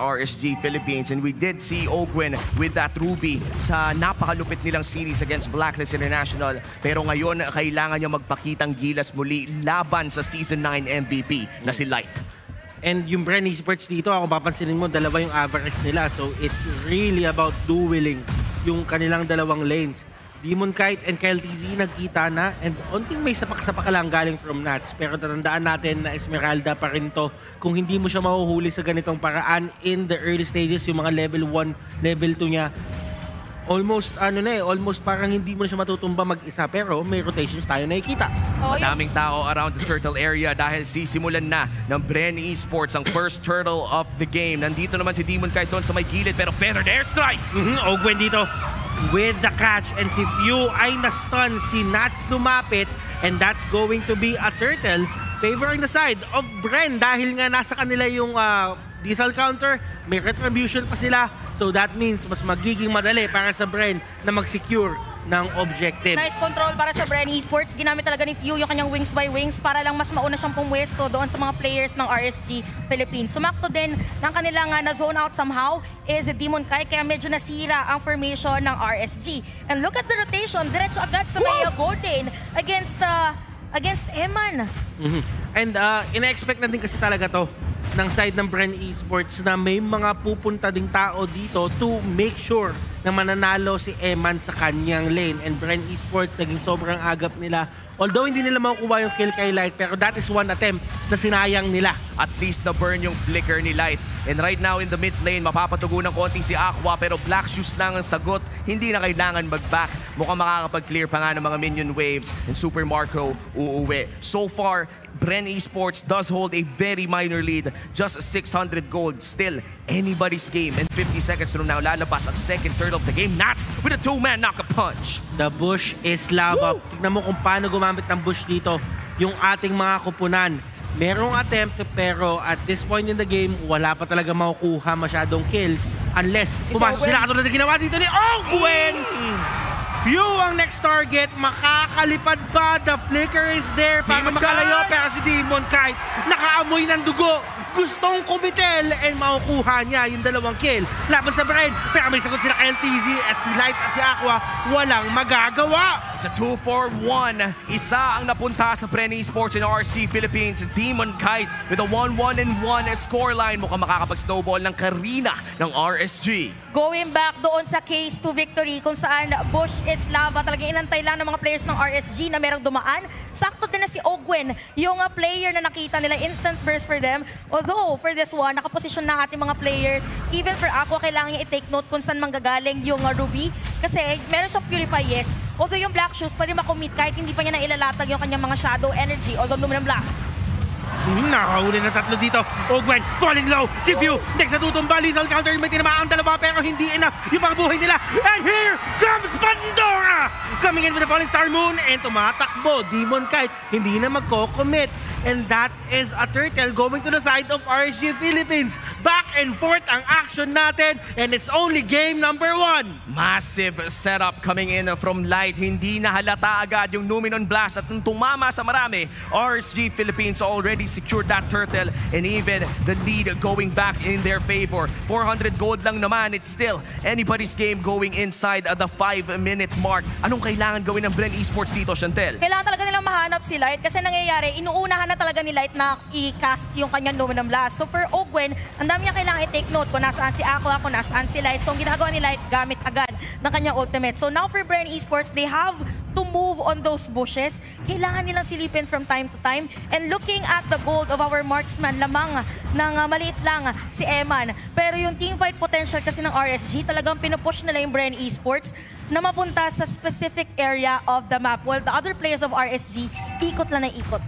RSG Philippines. And we did see Ogwen with that Ruby sa napakalupit nilang series against Blacklist International. Pero ngayon, kailangan niya magpakitang gilas muli laban sa Season 9 MVP na si Light. And yung Bren Esports dito, kung papansinin mo, dalawa yung average nila. So it's really about dueling yung kanilang dalawang lanes. Demon Kite and Kyle TZ nagkita na, and onting may sapak-sapak lang galing from Nats. Pero tatandaan natin na Esmeralda pa rin to. Kung hindi mo siya mahuhuli sa ganitong paraan in the early stages, yung mga level 1, level 2 niya, almost almost parang hindi mo na siya matutumba mag-isa, pero may rotations tayo nakikita. Madaming tao around the turtle area dahil sisimulan na ng Bren Esports ang first turtle of the game. Nandito naman si Demon Kite doon sa may gilid, pero feathered airstrike! Ogwen dito with the catch, and si Few ay na-stun, si Nats lumapit, and that's going to be a turtle favoring the side of Bren dahil nga nasa kanila yung lethal counter, may retribution pa sila, so that means mas magiging madali para sa Bren na mag-secure ng objective. Nice control para sa Bren Esports. Ginamit talaga ni Few yung kanyang wings by wings para lang mas mauna siyang pumwesto doon sa mga players ng RSG Philippines. Sumakto din ng kanilang na-zone out somehow is Demon Kai, kaya medyo nasira ang formation ng RSG. And look at the rotation, diretso agad sa may Golden against Eman. And ina-expect natin kasi talaga to ng side ng Bren Esports na may mga pupunta ding tao dito to make sure na mananalo si Eman sa kanyang lane. And Bren Esports naging sobrang agap nila. Although hindi nila makukuha yung kill kay Light, pero that is one attempt na sinayang nila. At least na-burn yung flicker ni Light. And right now in the mid lane, mapapatugo ng konti si Aqua, pero Black Shoes lang ang sagot. Hindi na kailangan mag-back. Mukhang makakapag-clear pa nga ng mga minion waves. And Super Marco uuwi. So far, Bren Esports does hold a very minor lead. Just 600 gold. Still, anybody's game. And 50 seconds from now, lalabas ang second turtle of the game. Nats with a two-man knock-up punch. The bush is lava. Tignan mo kung paano gumamit ng bush dito yung ating mga kupunan. Merong attempt, pero at this point in the game, wala pa talaga makukuha masyadong kills unless pumasok sila katulad na ginawa dito ni Ogwen! Few ang next target, makakalipad pa, the flicker is there para makalayo, pero si Demon Kite nakaamoy ng dugo, gustong kumitel, and makukuha niya yung dalawang kill laban sa Bren, pero may sagot sila kay LTZ at si Light at si Aqua, walang magagawa. It's a 2-4-1. Isa ang napunta sa Bren Esports in RSG Philippines. Demon Kite with a 1-1-1 scoreline. Mukhang makakapag-snowball ng Karina ng RSG. Going back doon sa case to victory kung saan Bush is lava. Talagang inantay lang ng mga players ng RSG na merong dumaan. Sakto din na si Ogwen, yung player na nakita nila, instant burst for them. Although for this one, nakaposisyon na ating mga players. Even for Aqua, kailangan niya i-take note kung saan manggagaling yung Ruby. Kasi meron siyang Purify, yes. Although yung Black Shoes, pwede makommit kahit hindi pa niya nailalatag yung kanyang mga Shadow Energy. Although Luminum Blast. Nakahuli na tatlo dito. Ogwen falling low. Si Few next na tutumba. Lethal counter. May tinamaan dalawa pero hindi enough yung mga buhay nila. And here comes Pandora! Coming in with the Falling Star Moon and tumatakbo. Demon Kite hindi na magko-commit. And that is a turtle going to the side of RSG Philippines. Back and forth ang action natin. And it's only game number 1. Massive setup coming in from Light. Hindi na halata agad yung Luminon Blast at nung tumama sa marami, RSG Philippines already secured that turtle and even the lead going back in their favor. 400 gold lang naman. It's still anybody's game going inside the 5-minute mark. Anong kailangan gawin ng Bren Esports dito, Chantel? Kailangan talaga nilang mahanap si Light kasi nangyayari, inuunahan na talaga ni Light na i-cast yung kanyang Luminum Blast. So for Ogwen, ang dami niya kailangan i-take note kung nasaan si Aqua, kung nasaan si Light. So ang ginagawa ni Light, gamit agad ng kanyang ultimate. So now for Bren Esports, they have to move on those bushes. Kailangan nilang silipin from time to time. And looking at the gold of our marksman, lamang ng maliit lang si Eman. Pero yung teamfight potential kasi ng RSG, talagang pinupush nila yung Bren Esports na mapunta sa specific area of the map. While the other players of RSG, ikot lang na ikot.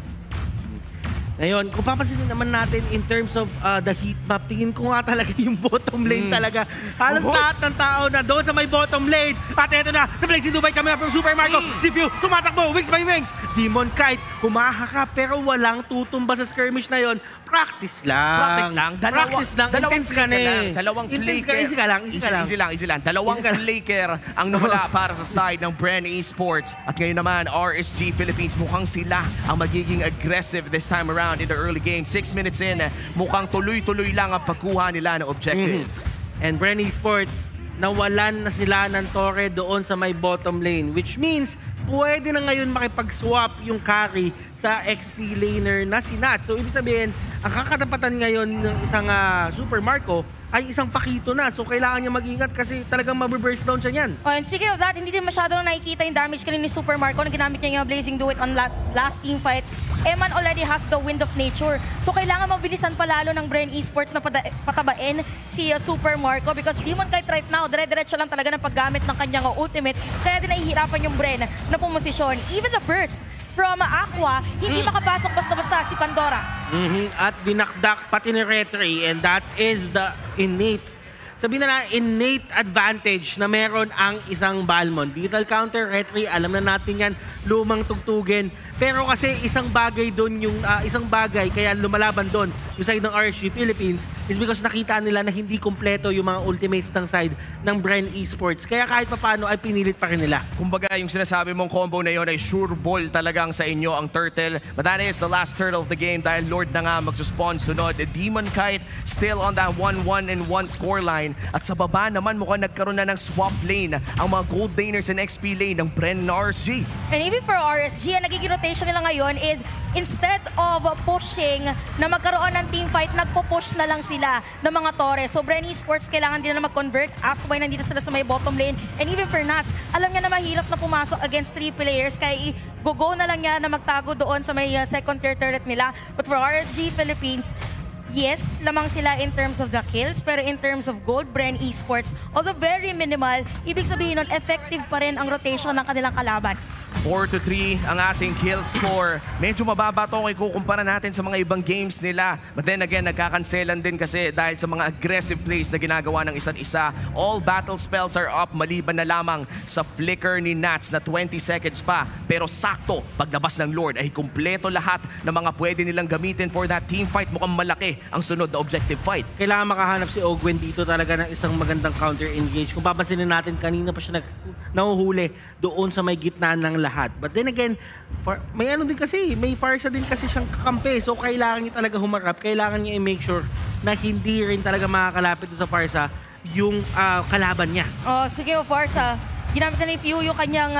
Ngayon, kung papansinin naman natin in terms of the heat map, tingin ko nga talaga yung bottom lane talaga. Halos lahat ng tao na doon sa may bottom lane. At eto na, na-place in Dubai kami from Super Marco. Si Few, tumatakbo, wings by wings. Demon Kite, humahaka pero walang tutumba sa skirmish na yon. Practice lang. Practice lang. Practice lang. Intense ka na eh. Dalawang flicker. Easy ka lang. Easy lang. Dalawang flicker ang nawala para sa side ng Bren Esports. At ngayon naman, RSG Philippines, mukhang sila ang magiging aggressive this time around. round in the early game. 6 minutes in, mukhang tuloy-tuloy lang ang pagkuha nila ng objectives. And Bren Esports, nawalan na sila ng Torre doon sa may bottom lane, which means pwede na ngayon makipag-swap yung carry sa XP laner na si Nat. So ibig sabihin, ang kakatapatan ngayon ng isang Super Marco ay isang Pakito na. So kailangan niya mag-ingat kasi talagang mabiburst down siya niyan. Oh, and speaking of that, hindi din masyado nakikita yung damage kanina ni Super Marco na ginamit niya yung Blazing Duet on last team fight. Eman already has the Wind of Nature. So kailangan mabilisan palalo ng Bren Esports na patabain si Super Marco because Demon Kite right now, dire-diretso lang talaga ng paggamit ng kanyang ultimate. Kaya din nahihirapan yung Bren na pumosisyon. Even the burst from Aqua, hindi makapasok basta-basta si Pandora. At dinakdak pati ni Retry, and that is the innate advantage na meron ang isang Balmond. Digital counter, Retry, alam na natin yan, lumang tugtugin. Pero kasi isang bagay kaya lumalaban doon yung side ng RSG Philippines is because nakita nila na hindi kompleto yung mga ultimates ng side ng Bren Esports. Kaya kahit papano ay pinilit pa rin nila. Kumbaga yung sinasabi mong combo na yun ay sure ball talagang sa inyo ang turtle. But that is the last turtle of the game dahil Lord na nga magsuspawn sunod. Demon Kite still on that 1-1-1 scoreline. At sa baba naman mukhang nagkaroon na ng swap lane ang mga gold laners and XP lane ng Bren na RSG. And even for RSG, ang nagiging rotation nila ngayon is instead of pushing na magkaroon ng team fight, nagpo-push na lang sila ng mga Torre. So Bren Esports kailangan din na mag-convert. Astboy nandito sila sa may bottom lane. And even for Nats, alam niya na mahirap na pumasok against 3 players kaya i-go na lang niya na magtago doon sa may second tier turret nila. But for RSG Philippines, yes, lamang sila in terms of the kills, pero in terms of gold, Bren Esports, although very minimal, ibig sabihin nun, effective pa rin ang rotation ng kanilang kalaban. 4-3 ang ating kill score. Medyo mababa to kung ikukumpara natin sa mga ibang games nila. But then again, nagkakanselan din kasi dahil sa mga aggressive plays na ginagawa ng isa't isa. All battle spells are up maliban na lamang sa flicker ni Nats na 20 seconds pa. Pero sakto, paglabas ng Lord ay kumpleto lahat ng mga pwede nilang gamitin for that team fight. Mukhang malaki ang sunod na objective fight. Kailangan makahanap si Ogwen dito talaga ng isang magandang counter-engage. Kung papansinin natin, kanina pa siya nahuhuli doon sa may gitna ng lahat. But then again, may ano din kasi, may Farsa din kasi siyang kakampi. So kailangan niya talaga humarap. Kailangan niya i-make sure na hindi rin talaga makakalapit sa Farsa yung kalaban niya. Speaking of Farsa, ginamit na ni Few yung kanyang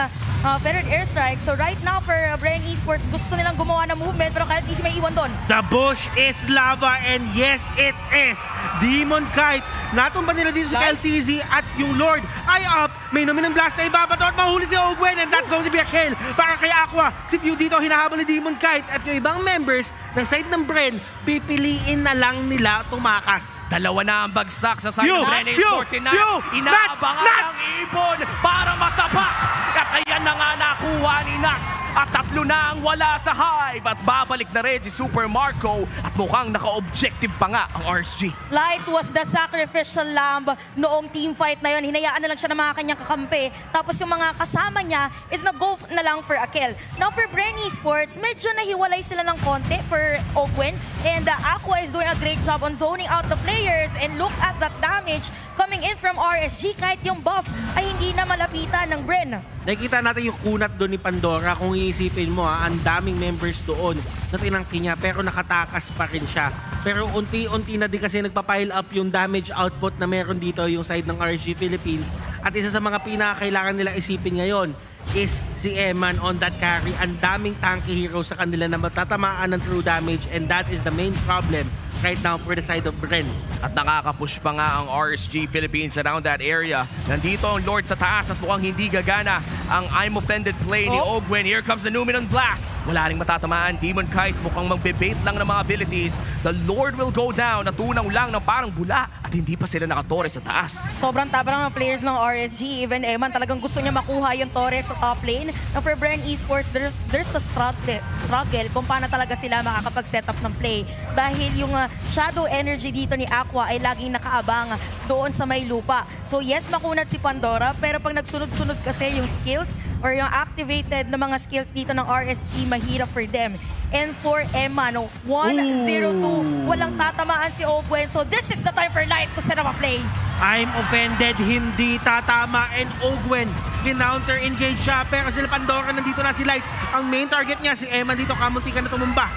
feathered airstrike. So right now for Bren Esports, gusto nilang gumawa ng movement pero kahit di siya may iwan doon. The bush is lava and yes, it is. Demon Kite. Natumba nila dito si LTZ at yung Lord ay up. May nominal blast na ibabato at mahuli si Ogwen and that's going to be a kill para kay Aqua. Si Few dito hinahabol ni Demon Kite at yung ibang members ng side ng Bren, pipiliin na lang nila tumakas. Dalawa na ang bagsak sa side ng Bren Esports si Nats. Inaabangan ang ibon para masapak. At ayan na nga nakuha ni Nats. At 3 na ang wala sa hive. At babalik na rin si Super Marco. At mukhang naka-objective pa nga ang RSG. Light was the sacrificial lamb noong team fight na yon. Hinayaan na lang siya ng mga kanyang kakampi. Tapos yung mga kasama niya is nag-go na lang for a kill. Now for Bren Esports, medyo nahiwalay sila ng konti for Ogwen. And Aqua is doing a great job on zoning out the players. And look at that damage coming in from RSG. Kahit yung buff ay hindi na malapitan ng Bren. Nakikita natin yung kunat doon ni Pandora. Kung iisipin mo, ang daming members doon na tinangki niya pero nakatakas pa rin siya. Pero unti-unti na din kasi nagpa-pile up yung damage output na meron dito yung side ng RSG Philippines. At isa sa mga pinakakailangan nila isipin ngayon is si Eman on that carry. Ang daming tanky hero sa kanila na matatamaan ng true damage and that is the main problem right now for the side of Bren. At nakakapush pa nga ang RSG Philippines around that area. Nandito ang Lord sa taas at mukhang hindi gagana ang I'm Offended play ni Ogwen. Here comes the Numenon Blast. Wala ring matatamaan. Demon Kite mukhang magbebait lang ng mga abilities. The Lord will go down. Natunaw lang ng parang bula at hindi pa sila nakatore sa taas. Sobrang tabang ng players ng RSG. Even Eman talagang gusto niya makuha yung Torres sa top lane. Now for Bren Esports, there's a struggle kung paano talaga sila makakapag-set up ng play. Dahil yung shadow energy dito ni Aqua ay laging nakaabang doon sa may lupa. So yes, makunat si Pandora, pero pag nagsunod-sunod kasi yung skills or yung activated na mga skills dito ng RSG, mahirap for them. And for Eman, 1-0-2, walang tatamaan si Ogwen. So this is the time for Light to set up a play. I'm Offended, hindi tatama, and Ogwen kinounter engage siya pero sila Pandora nandito na si Light. Ang main target niya si Eman dito, kamunti ka na tumumba.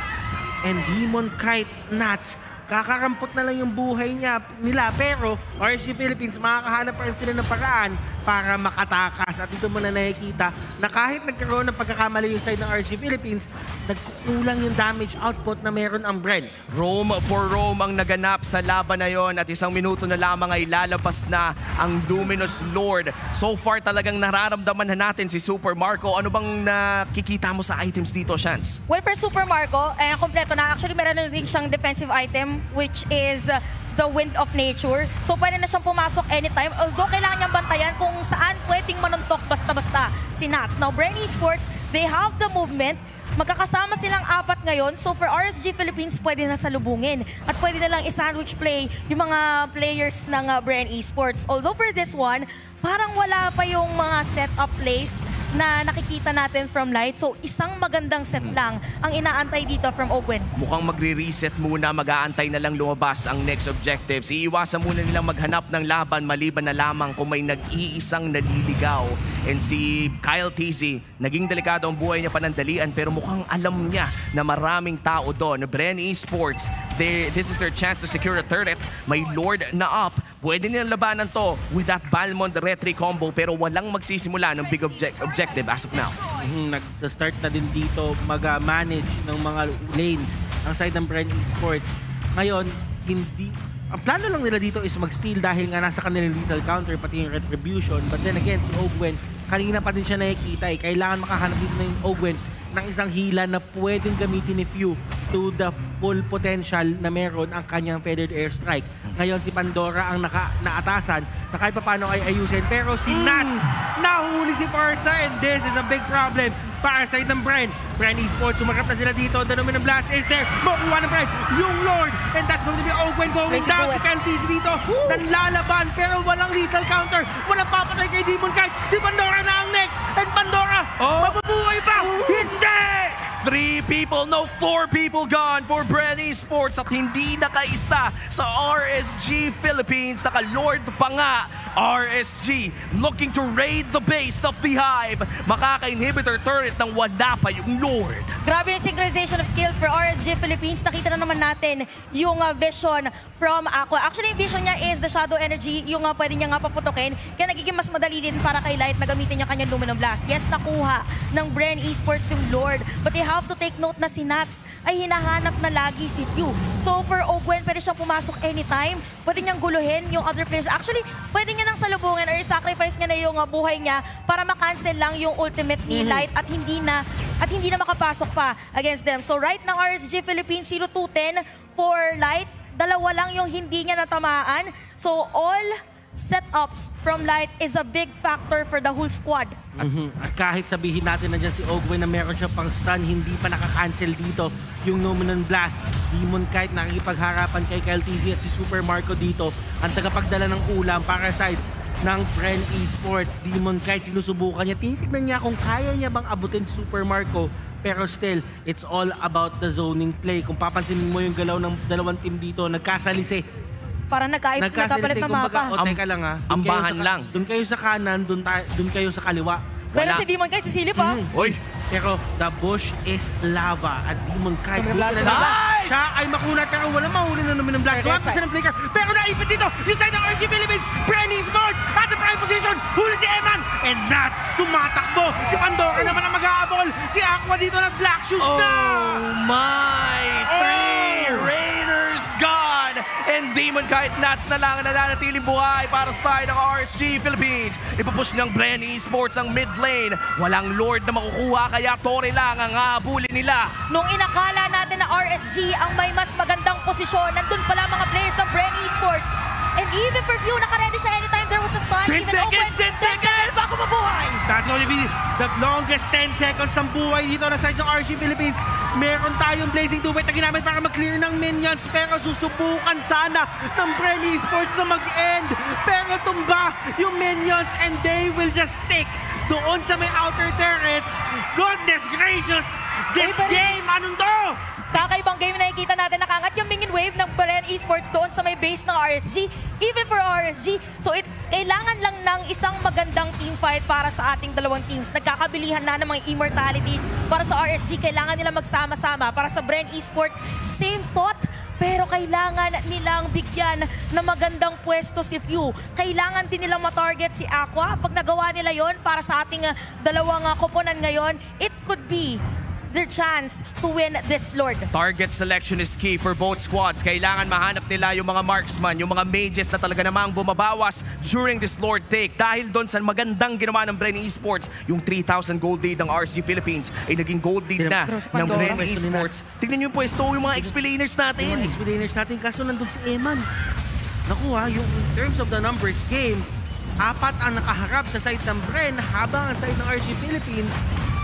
and Demon Kite Nuts. Kakarampot na lang yung buhay nila, pero RSG Philippines makakahanap pa rin sila ng paraan para makatakas. At dito mo na nakikita na kahit nagkaroon ng pagkakamali yung side ng RSG Philippines, nagkukulang yung damage output na meron ang Bren. Roam for Rome ang naganap sa laban na yon at 1 minuto na lamang ay lalabas na ang Luminous Lord. So far talagang nararamdaman na natin si Super Marco. Ano bang nakikita mo sa items dito, Chance? Well, for Super Marco, kompleto na. Actually, meron na rin siyang defensive item, which is the Wind of Nature. So, pwede na siyang pumasok anytime. Although, kailangan niyang bantayan kung saan pwedeng manuntok basta-basta si Nats. Now, Bren Esports, they have the movement. Magkakasama silang 4 ngayon. So, for RSG Philippines, pwede na salubungin. At pwede na lang i-sandwich play yung mga players ng Bren Esports. Although, for this one, parang wala pa yung mga set-up plays na nakikita natin from Light. So, isang magandang set lang ang inaantay dito from Ogwen. Mukhang magre-reset muna, mag-aantay na lang lumabas ang next objectives. Iiwasan muna nilang maghanap ng laban maliban na lamang kung may nag-iisang naliligaw. And si Kyle TZ, naging delikado ang buhay niya panandalian pero mukhang alam niya na maraming tao doon. Bren Esports, this is their chance to secure a turret. May Lord na up. Pwede nilang labanan to with that Balmond Retry combo pero walang magsisimula ng big objective as of now. Nag-start na din dito mag-manage ng mga lanes ang side ng Bren Esports. Ngayon, ang plano lang nila dito is mag-steal dahil nga nasa kanilang lethal counter pati yung retribution. But then again, si Ogwen, kanina pa din siya nakikita kailangan makahanap dito na yung Ogwen ng isang hila na pwedeng gamitin ni Few to the full potential na meron ang kanyang Feathered Airstrike. Ngayon si Pandora ang naatasan na kahit pa paano ay ayusin. Pero si Nats, nahuli si Parsa and this is a big problem para sa ng Bren. Bren Esports, sumakap na sila dito. The Luminous Blast is there. Makuha ng Bren yung Lord. And that's going to be Ogwen going down. Si Kantis dito. Nanlalaban pero walang lethal counter. Walang papatay kay Demon Kite. Si Pandora na ang next. And Pandora, mabubuhay pa. Hindi! 3 people, no 4 people gone for Bren Esports at hindi nakaisa sa RSG Philippines. Naka-Lord pa nga RSG looking to raid the base of the Hive. Makaka-inhibitor turret nang wala pa yung Lord. Grabe yung synchronization of skills for RSG Philippines. Nakita na naman natin yung vision from Aqua. Actually, yung vision niya is the Shadow Energy, yung pwede niya nga paputokin. Kaya nagiging mas madali din para kay Light na gamitin niya kanyang Luminous Blast. Yes, nakuha ng Bren Esports yung Lord. But they have to take note na si Nats ay hinahanap na lagi si Few. So for Ogwen, pwede siyang pumasok anytime. Pwede niyang guluhin yung other players. Actually, pwede niya nang salubungin or i-sacrifice niya na yung buhay niya para makancel lang yung ultimate ni Light at hindi na makapasok pa against them. So right now, RSG Philippines 0-10 for Light. 2 lang yung hindi niya natamaan. So all setups from Light is a big factor for the whole squad. At kahit sabihin natin na dyan si Ogwen na meron siya pang stun, hindi pa nakakancel dito yung Luminous Blast. Demon Kite nakikipagharapan kay Kyle TZ at si Super Marco dito. Ang tagapagdala ng ulam para side ng Bren Esports. Demon Kite sinusubukan niya. Tinitignan niya kung kaya niya bang abutin si Super Marco. Pero still, it's all about the zoning play. Kung papansinin mo yung galaw ng dalawang team dito, nagkasalisi. Para nagkapalit na mapa. Teka lang ha. Ambahan lang. Doon kayo sa kanan, doon kayo sa kaliwa. Pero si Demon Kite, sisilip pa. Uy! Pero the bush is lava at Demon Kite. Siya ay makunat pero walang mahuli na naman ng Black. Tuwag pa siya ng flicker. Pero naipit dito, yung side ng RSG Philippines. Bren Esports at the prime position. Huli si Eman. And Nats tumatakbo. Si Pandora naman ang mag-aabol. Si Aqua dito na Black Shoes na. Oh my! 3 Raiders gone! And Demon Kite Nats na lang ang nananatiling buhay para sa side ng RSG Philippines. Ipupush ng Bren Esports ang mid lane. Walang Lord na makukuha kaya Torre lang ang habulin nila. Nung inakala natin na RSG ang may mas magandang posisyon, nandun pala mga players ng Bren Esports. And even for Few, naka-ready siya anytime there was a stun. 10 seconds! 10 seconds! Bako mabuhay! That's going to be the longest 10 seconds ng buhay dito na side ng RSG Philippines. Meron tayong Blazing Two-Bit na ginamit para mag-clear ng minions pero susubukan sana ng Bren Esports na mag-end. Pero tumba yung minions and they will just stick doon sa may outer turrets. Goodness gracious! This game, anong to? Kakaibang game na nakikita natin na umaangat yung minion wave ng Bren Esports doon sa may base ng RSG. Even for RSG, so kailangan lang ng isang magandang team fight para sa ating dalawang teams. Nagkakabilihan na ng mga immortalities para sa RSG. Kailangan nila magsama-sama. Para sa Bren Esports, same thought. Pero kailangan nilang bigyan ng magandang pwesto si Few. Kailangan din nilang matarget si Aqua. Pag nagawa nila yon para sa ating dalawang koponan ngayon, it could be their chance to win this Lord. Target selection is key for both squads. Kailangan mahanap nila yung mga marksman, yung mga mages na talaga namang bumabawas during this Lord take. Dahil doon sa magandang ginawa ng Bren Esports, yung 3,000 gold lead ng RSG Philippines ay naging gold lead na ng Bren Esports. Tignan nyo yung pwesto, yung mga explainers natin. Yung mga explainers natin, kaso nandun si Eman. Naku yung in terms of the numbers game, 4 ang nakaharap sa side ng Bren, habang ang side ng RSG Philippines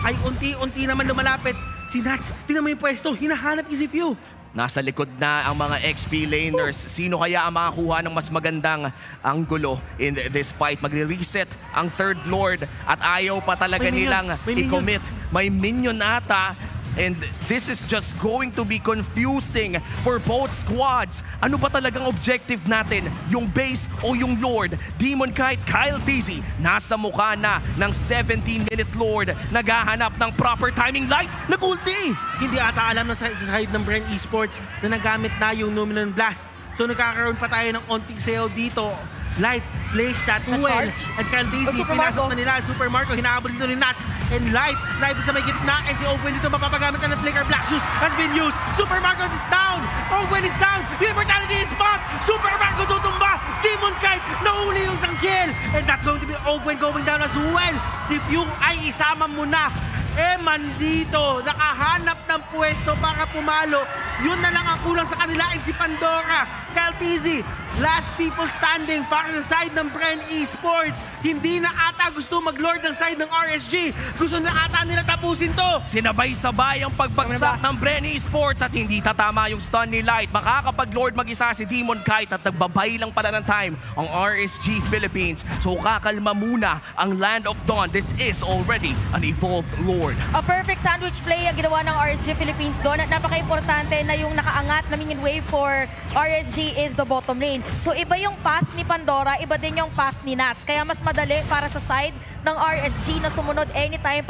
ay unti-unti naman lumalapit. Si Nats, tingnan mo yung pwesto, hinahanap si Few. Nasa likod na ang mga XP laners. Sino kaya ang makakuha ng mas magandang anggulo in this fight? Magre-reset ang third Lord at ayaw pa talaga nilang i-commit. May minion ata. And this is just going to be confusing for both squads. Ano ba talagang objective natin? Yung base o yung Lord? Demon Kite, Kyle Dizzy, nasa mukha na ng 17-minute Lord. Naghahanap ng proper timing light. Nag-ulti! Hindi ata alam na sa side ng Bren Esports na nagamit na yung Numinous Blast. So nagkakaroon pa tayo ng onting sayo dito. Light plays that well. At Kyle Dizzy, pinasok na nila. Super Marco, hinahabol dito ni Nats. And Light sa may gitna. And si Owen dito mapapagamit na ng flicker. Black Shoes has been used. Super Marco is down. Owen is down. The immortality is back. Super Marco tutumba. Demon Kite, nauli yung isang kill. And that's going to be Owen going down as well. Si Few ay isama mo na. Eman dito, nakahanap ng pwesto para pumalo. Yun na lang ang kulang sa kanila. And si Pandora, Kyle Dizzy, last people standing para sa side ng Bren Esports. Hindi na ata gusto mag-lord ng side ng RSG. Gusto na ata nila tapusin to. Sinabay-sabay ang pagbagsak ng Bren Esports at hindi tatama yung stun ni Light. Makakapag-lord mag-isa si Demon Kite at nagbabay lang pala ng time ang RSG Philippines. So kakalma muna ang Land of Dawn. This is already an evolved Lord. A perfect sandwich play ang ginawa ng RSG Philippines doon at napaka-importante na yung nakaangat na minion wave for RSG is the bottom lane. So iba yung path ni Pandora, iba din yung path ni Nats. Kaya mas madali para sa side ng RSG na sumunod anytime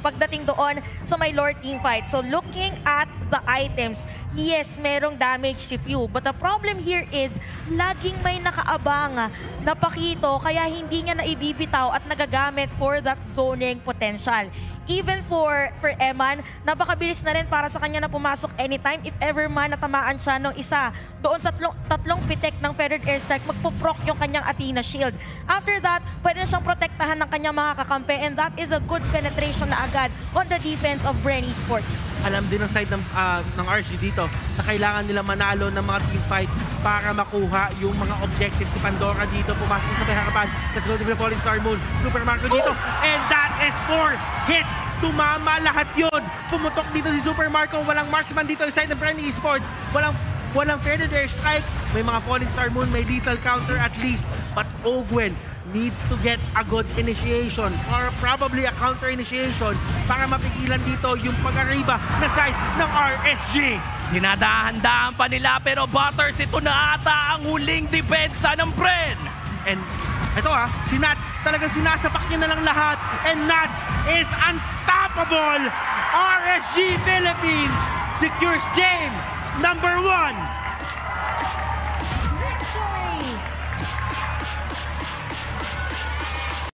pagdating doon sa may Lord team fight. So looking at the items, yes, merong damage si Few. But the problem here is laging may nakaabang na Pakito kaya hindi niya naibibitaw at nagagamit for that zoning potential. Even for Eman, napakabilis na rin para sa kanya na pumasok anytime. If ever man natamaan siya ng isa, doon sa tatlong pitek ng Feathered Airstrike, magpuproc yung kanyang Athena Shield. After that, pwede na siyang protektahan ng kanyang mga kakampi and that is a good penetration na agad on the defense of Bren Esports. Alam din ng side ng RSG dito na kailangan nila manalo ng mga team fight para makuha yung mga objectives. Si Pandora dito, pumasok sa harapan. Let's go to the Falling Star Moon. Super Marco dito. And that is 4 hits. Tumama lahat yun. Pumutok dito si Super Marco. Walang marksman dito sa side ng Bren Esports. Walang Feathered Airstrike. May mga Falling Star Moon. May lethal counter at least. But Ogwen needs to get a good initiation or probably a counter initiation para mapigilan dito yung pag-arriba na side ng RSG. Dinadahan-dahan pa nila pero Butters, ito na ata ang huling depensa ng Bren. And ito si Nats, talagang sinasapak niya na lang lahat. And Nats is unstoppable. RSG Philippines secures game number 1.